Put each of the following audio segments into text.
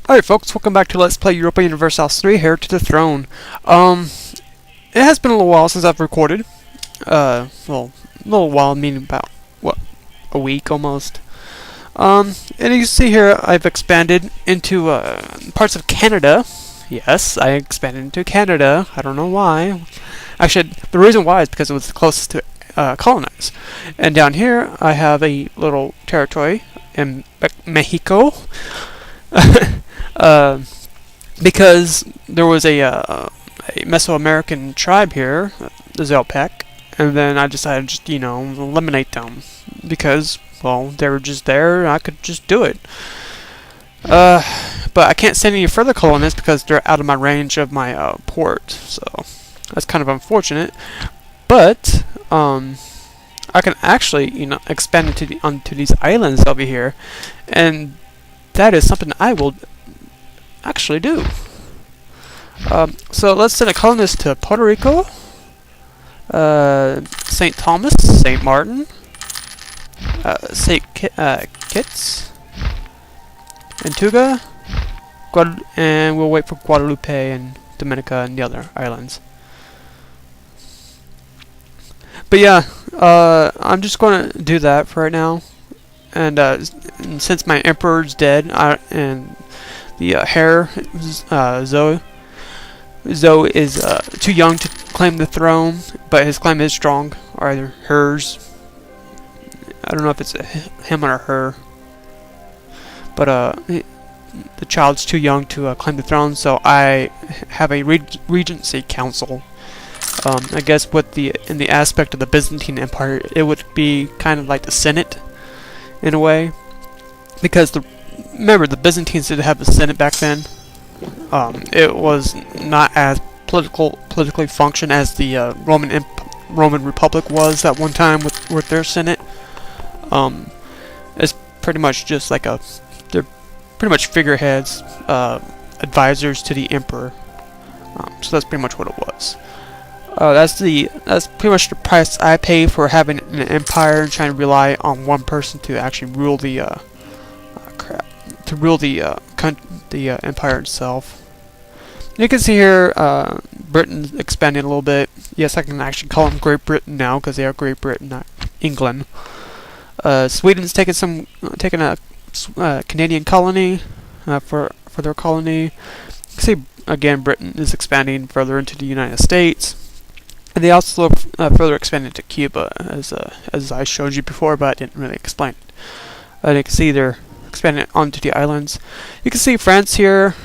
Alright folks, welcome back to Let's Play Europa Universalis 3, Heir to the Throne. It has been a little while since I've recorded. Well, a little while, meaning about, what, a week almost. And you can see here I've expanded into, parts of Canada. Yes, I expanded into Canada. I don't know why. Actually, the reason why is because it was the closest to, colonize. And down here, I have a little territory in Mexico. Because there was a Mesoamerican tribe here, the Zelpec, and then I decided to just, eliminate them. Because, well, they were just there, and I could just do it. But I can't send any further colonists because they're out of my range of my port, so that's kind of unfortunate. But, I can actually, expand onto these islands over here, and that is something I will actually do. So let's send a colonist to Puerto Rico, St. Thomas, St. Martin, St. Kitts, Antigua, and we'll wait for Guadalupe and Dominica and the other islands. But yeah, I'm just going to do that for right now. And since my emperor's dead, and the heir, Zoe is too young to claim the throne, but his claim is strong, or either hers. I don't know if it's a him or her, but the child's too young to claim the throne, so I have a regency council. I guess in the aspect of the Byzantine Empire, it would be kind of like the Senate, in a way, because remember the Byzantines did have a Senate back then. It was not as politically functioned as the Roman Republic was at one time with their Senate. It's pretty much just like they're pretty much figureheads, advisors to the emperor. So that's pretty much what it was. That's pretty much the price I pay for having an empire and trying to rely on one person to actually rule the empire itself. You can see here Britain's expanding a little bit. Yes, I can actually call them Great Britain now because they are Great Britain, not England. Sweden's taking a Canadian colony for their colony. You can see again Britain is expanding further into the United States. And they also further expanded to Cuba, as I showed you before, but I didn't really explain it. You can see they're expanding onto the islands. You can see France here,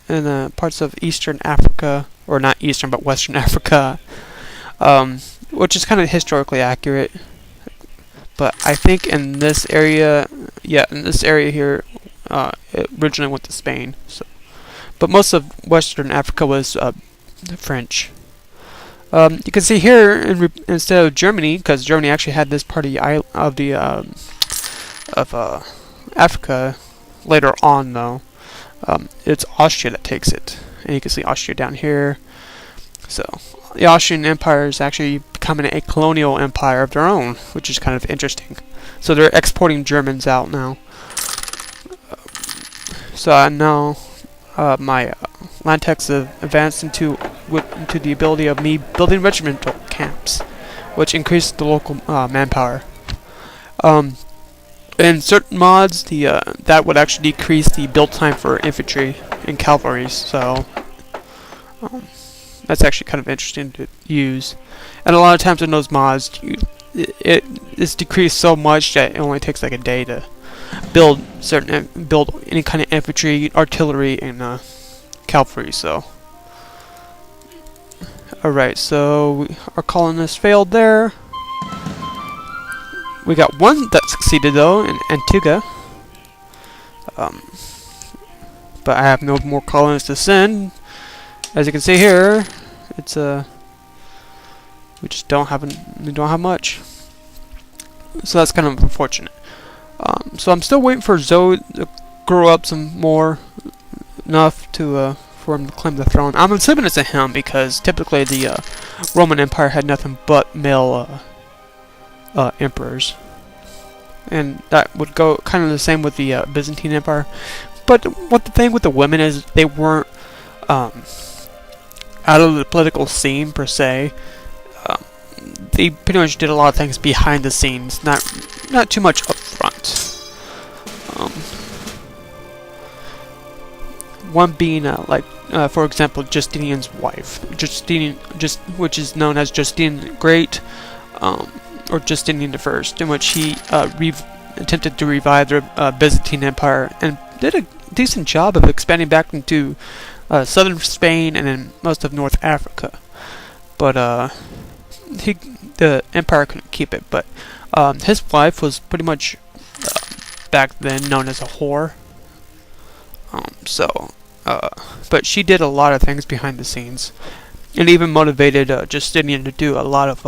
and parts of Eastern Africa, or not Eastern, but Western Africa, which is kind of historically accurate. But I think in this area, here, it originally went to Spain. So, but most of Western Africa was French. You can see here, instead of Germany, because Germany actually had this part of Africa later on, though, it's Austria that takes it, and you can see Austria down here. So the Austrian Empire is actually becoming a colonial empire of their own, which is kind of interesting. So they're exporting Germans out now. So I know my land techs have advanced into the ability of me building regimental camps, which increases the local manpower. In certain mods, that would actually decrease the build time for infantry and cavalry. So that's actually kind of interesting to use. And a lot of times in those mods, it's decreased so much that it only takes like a day to build any kind of infantry, artillery, and cavalry. So, alright, so our colonists failed there. We got one that succeeded though in Antigua. But I have no more colonists to send. As you can see here, it's we don't have much. So that's kind of unfortunate. So I'm still waiting for Zoe to grow up some more, enough to for him to claim the throne. I'm assuming it's a him because typically the Roman Empire had nothing but male emperors, and that would go kind of the same with the Byzantine Empire. But what the thing with the women is, they weren't out of the political scene per se. They pretty much did a lot of things behind the scenes, not too much up front. One being for example, Justinian's wife, which is known as Justinian the Great, or Justinian the First, in which he attempted to revive the Byzantine Empire and did a decent job of expanding back into southern Spain and then most of North Africa. But the empire couldn't keep it. But his wife was pretty much back then known as a whore. But she did a lot of things behind the scenes, and even motivated Justinian to do a lot of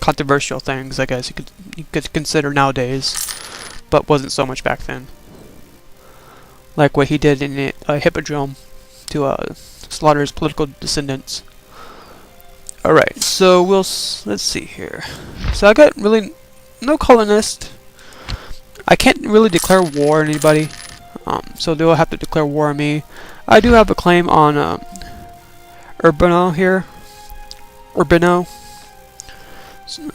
controversial things, I guess you could consider nowadays, but wasn't so much back then. Like what he did in the Hippodrome to slaughter his political descendants. Alright, so let's see here. So I got really no colonist. I can't really declare war on anybody. So they'll have to declare war on me. I do have a claim on Urbano here. Urbano.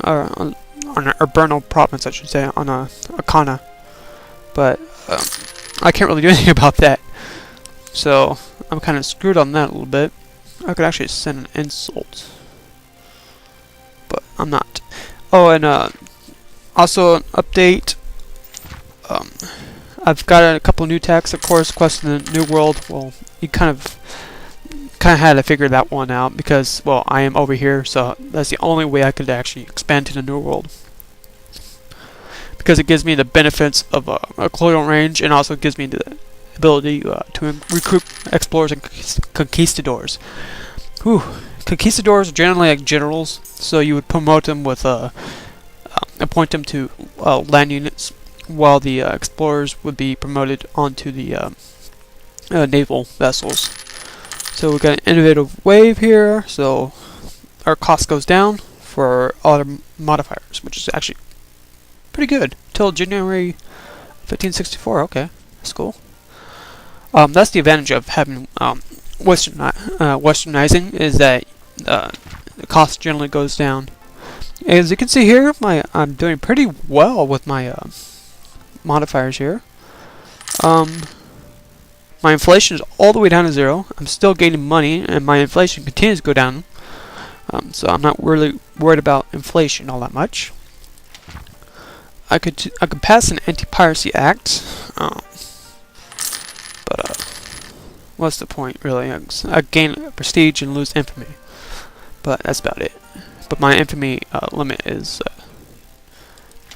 On Urbano province, I should say, on Akana. But I can't really do anything about that. So I'm kind of screwed on that a little bit. I could actually send an insult, but I'm not. Oh, and also an update. I've got a couple new texts, of course. Quest in the New World. Well, you kind of had to figure that one out because, well, I am over here, so that's the only way I could actually expand to the New World. Because it gives me the benefits of a colonial range, and also gives me the ability to recruit explorers and conquistadors. Whew. Conquistadors are generally like generals, so you would promote them with appoint them to land units, while the explorers would be promoted onto the naval vessels. So we've got an innovative wave here, so our cost goes down for all our modifiers, which is actually pretty good. Till January 1564, okay, that's cool. That's the advantage of having westernizing, is that the cost generally goes down. As you can see here, I'm doing pretty well with my modifiers here. My inflation is all the way down to 0. I'm still gaining money, and my inflation continues to go down. So I'm not really worried about inflation all that much. I could pass an anti-piracy act, but what's the point really? I gain prestige and lose infamy, but that's about it. But my infamy limit is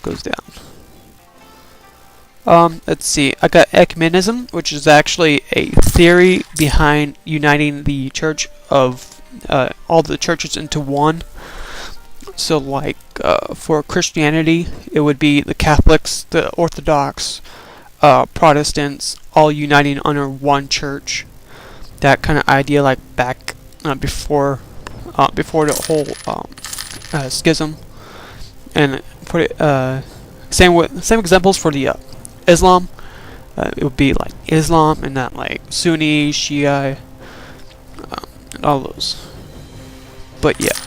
goes down. Let's see. I got ecumenism, which is actually a theory behind uniting the church of all the churches into one. So, like for Christianity, it would be the Catholics, the Orthodox, Protestants, all uniting under one church. That kind of idea, like back before the whole schism, and put it same examples for the Islam. It would be like Islam and not like Sunni, Shia, and all those. But yeah,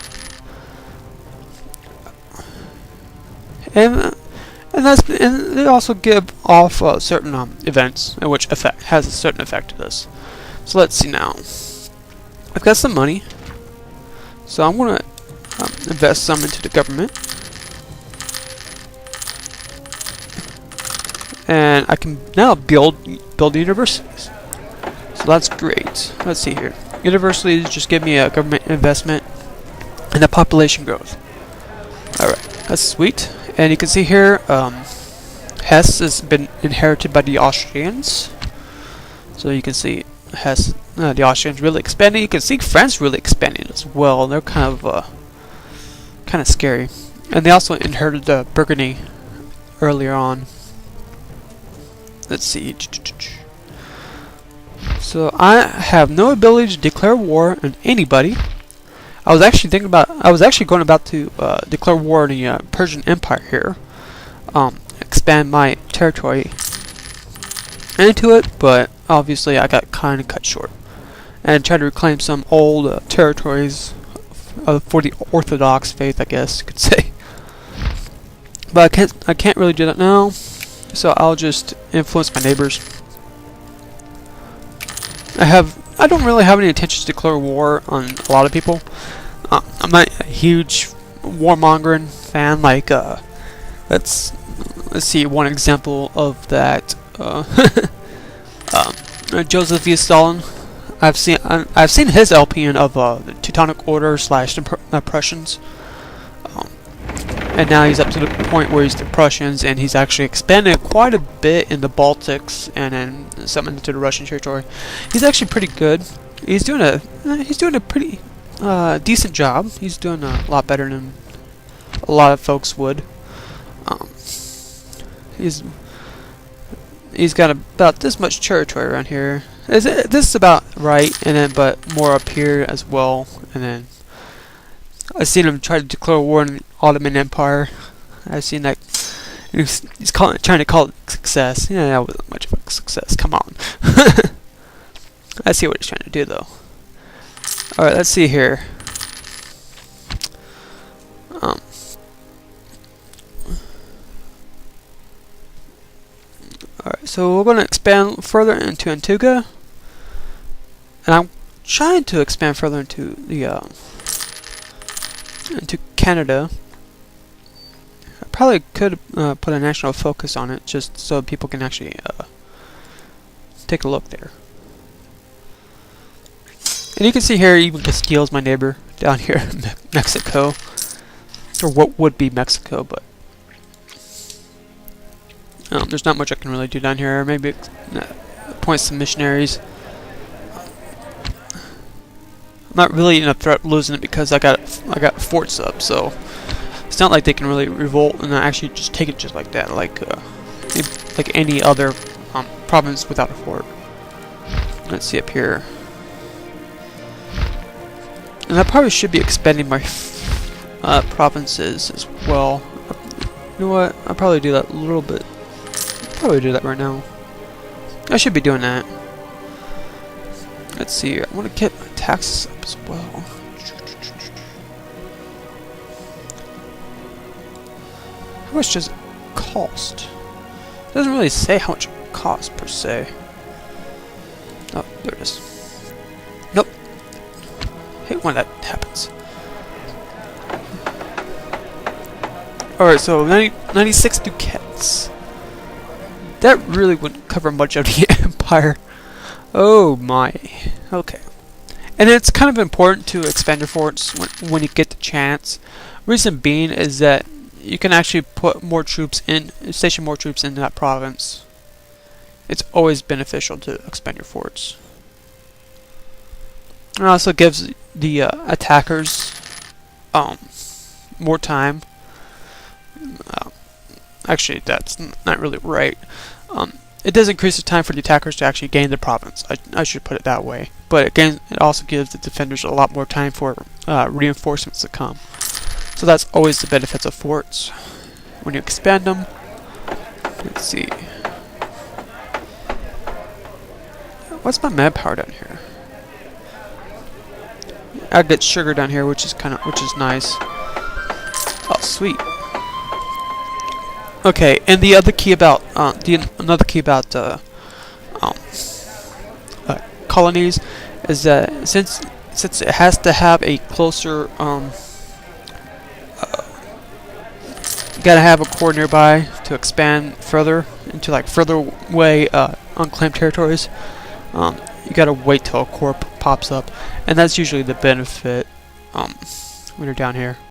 and they also give off certain events, which has a certain effect to this. So let's see now. I've got some money, so I'm gonna invest some into the government. And I can now build universities. So that's great. Let's see here. Universities just give me a government investment and a population growth. Alright, that's sweet. And you can see here, Hesse has been inherited by the Austrians. So you can see Hesse, the Austrians really expanding. You can see France really expanding as well. They're kind of scary. And they also inherited Burgundy earlier on. Let's see. So I have no ability to declare war on anybody. I was actually going about to declare war on the Persian Empire here. Expand my territory into it, but obviously I got kind of cut short and tried to reclaim some old territories for the Orthodox faith, I guess you could say. But I can't really do that now, so I'll just influence my neighbors. I don't really have any intentions to declare war on a lot of people. I'm not a huge warmongering fan. Like, let's see one example of that. Joseph V. Stalin. I've seen his LP of the Teutonic Order / the Prussians, and now he's up to the point where he's the Prussians, and he's actually expanded quite a bit in the Baltics and then some into the Russian territory. He's actually pretty good. He's doing a pretty decent job. He's doing a lot better than a lot of folks would. He's got about this much territory around here. This is about right, and then but more up here as well. And then I've seen him try to declare war on the Ottoman Empire. I've seen that he's trying to call it success. Yeah, that wasn't much of a success. Come on. I see what he's trying to do though. All right, let's see here. Alright, so we're going to expand further into Antigua, and I'm trying to expand further into the into Canada. I probably could put a national focus on it, just so people can actually take a look there. And you can see here, even Castile's my neighbor down here in Mexico, or what would be Mexico, but. There's not much I can really do down here. Maybe appoint some missionaries. I'm not really in a threat of losing it because I got forts up, so it's not like they can really revolt and actually just take it just like that, like any other province without a fort. Let's see up here, and I probably should be expanding my provinces as well. You know what? I'll probably do that a little bit. Probably do that right now. I should be doing that. Let's see. I want to get my taxes up as well. How much does it cost? It doesn't really say how much it costs per se. Oh, there it is. Nope. I hate when that happens. Alright, so 96 ducats. That really wouldn't cover much of the empire. Oh my. Okay. And it's kind of important to expand your forts when you get the chance. Reason being is that you can actually put more troops in, station more troops in that province. It's always beneficial to expand your forts. It also gives the attackers more time. Actually, that's not really right. It does increase the time for the attackers to actually gain the province. I should put it that way. But again, it also gives the defenders a lot more time for reinforcements to come. So that's always the benefits of forts when you expand them. Let's see. What's my manpower down here? I get sugar down here, which is nice. Oh, sweet. Okay, and the other key about colonies is that since it has to have a closer gotta have a core nearby to expand further into like further away unclaimed territories. You gotta wait till a core pops up, and that's usually the benefit when you're down here.